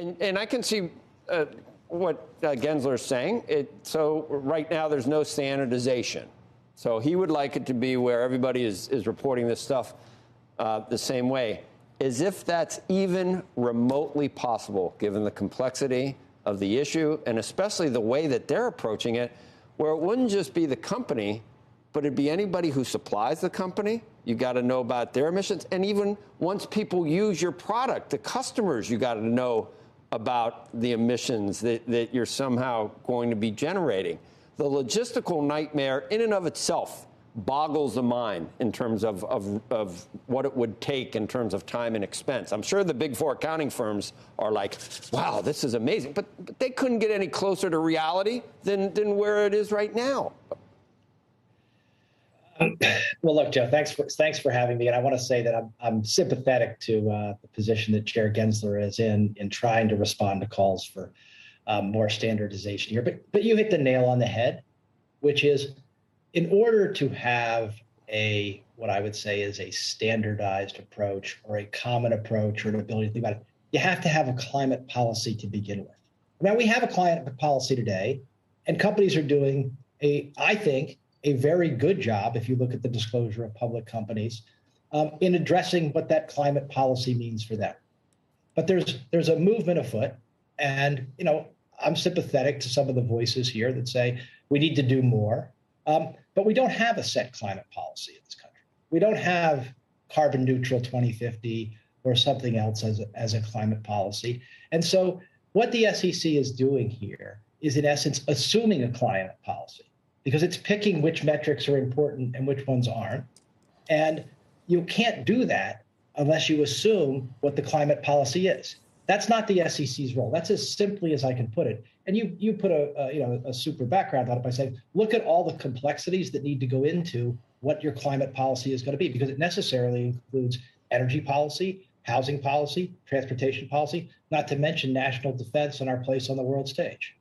And I can see what Gensler's saying. So right now there's no standardization. So he would like it to be where everybody is reporting this stuff the same way. As if that's even remotely possible, given the complexity of the issue and especially the way that they're approaching it, where it wouldn't just be the company, but it'd be anybody who supplies the company. You got to know about their emissions. And even once people use your product, the customers, you got to know about the emissions that you're somehow going to be generating. The logistical nightmare in and of itself boggles the mind in terms of what it would take in terms of time and expense. I'm sure the big four accounting firms are like, wow, this is amazing. But they couldn't get any closer to reality than where it is right now. Well, look, Joe, thanks for having me. And I want to say that I'm sympathetic to the position that Chair Gensler is in trying to respond to calls for more standardization here. But you hit the nail on the head, which is in order to have what I would say is a standardized approach or a common approach or an ability to think about it, you have to have a climate policy to begin with. Now, we have a climate policy today, and companies are doing I think, a very good job, if you look at the disclosure of public companies, in addressing what that climate policy means for them. But there's a movement afoot, and I'm sympathetic to some of the voices here that say we need to do more. But we don't have a set climate policy in this country. We don't have carbon neutral 2050 or something else as a climate policy. And so what the SEC is doing here is, in essence, assuming a climate policy, because it's picking which metrics are important and which ones aren't. And you can't do that unless you assume what the climate policy is. That's not the SEC's role. That's as simply as I can put it. And you put a super background on it by saying, look at all the complexities that need to go into what your climate policy is going to be, because it necessarily includes energy policy, housing policy, transportation policy, not to mention national defense and our place on the world stage.